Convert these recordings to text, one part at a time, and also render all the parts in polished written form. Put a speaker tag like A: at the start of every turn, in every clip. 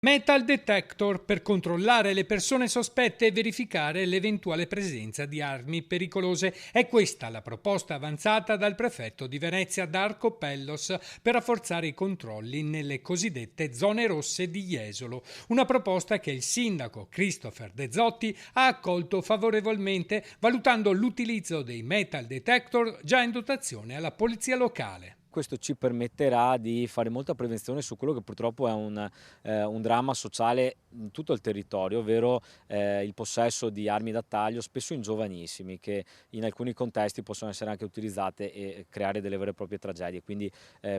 A: Metal detector per controllare le persone sospette e verificare l'eventuale presenza di armi pericolose. È questa la proposta avanzata dal prefetto di Venezia Darco Pellos per rafforzare i controlli nelle cosiddette zone rosse di Jesolo. Una proposta che il sindaco Christopher De Zotti ha accolto favorevolmente, valutando l'utilizzo dei metal detector già in dotazione alla polizia locale.
B: Questo ci permetterà di fare molta prevenzione su quello che purtroppo è un dramma sociale in tutto il territorio, ovvero il possesso di armi da taglio, spesso in giovanissimi, che in alcuni contesti possono essere anche utilizzate e creare delle vere e proprie tragedie. Quindi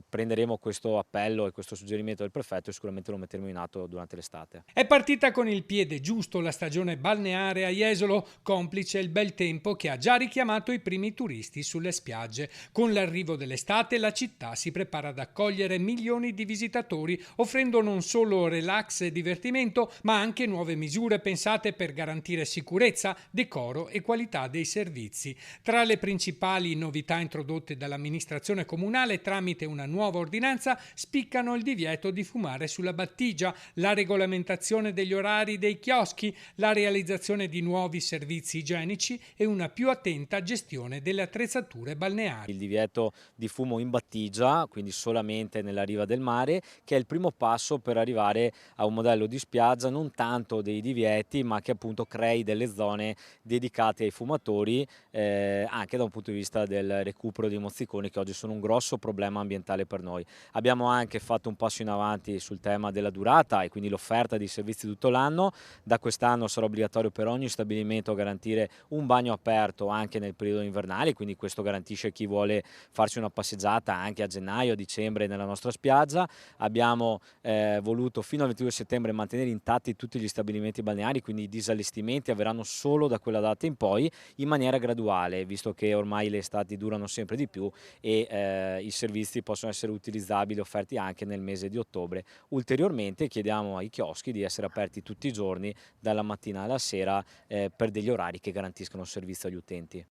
B: prenderemo questo appello e questo suggerimento del prefetto e sicuramente lo metteremo in atto durante l'estate.
A: È partita con il piede giusto la stagione balneare a Jesolo, complice il bel tempo che ha già richiamato i primi turisti sulle spiagge. Con l'arrivo dell'estate la città si prepara ad accogliere milioni di visitatori, offrendo non solo relax e divertimento, ma anche nuove misure pensate per garantire sicurezza, decoro e qualità dei servizi. Tra le principali novità introdotte dall'amministrazione comunale tramite una nuova ordinanza spiccano il divieto di fumare sulla battigia, la regolamentazione degli orari dei chioschi, la realizzazione di nuovi servizi igienici e una più attenta gestione delle attrezzature balneari.
B: Il divieto di fumo in battigia, quindi solamente nella riva del mare, che è il primo passo per arrivare a un modello di spiaggia non tanto dei divieti, ma che appunto crei delle zone dedicate ai fumatori, anche da un punto di vista del recupero di mozziconi che oggi sono un grosso problema ambientale per noi. Abbiamo anche fatto un passo in avanti sul tema della durata e quindi l'offerta di servizi tutto l'anno. Da quest'anno sarà obbligatorio per ogni stabilimento garantire un bagno aperto anche nel periodo invernale, quindi questo garantisce chi vuole farsi una passeggiata anche a gennaio, a dicembre nella nostra spiaggia. Abbiamo voluto fino al 22 settembre mantenere intatti tutti gli stabilimenti balneari, quindi i disallestimenti avverranno solo da quella data in poi in maniera graduale, visto che ormai le estati durano sempre di più e i servizi possono essere utilizzabili, offerti anche nel mese di ottobre. Ulteriormente chiediamo ai chioschi di essere aperti tutti i giorni, dalla mattina alla sera, per degli orari che garantiscono servizio agli utenti.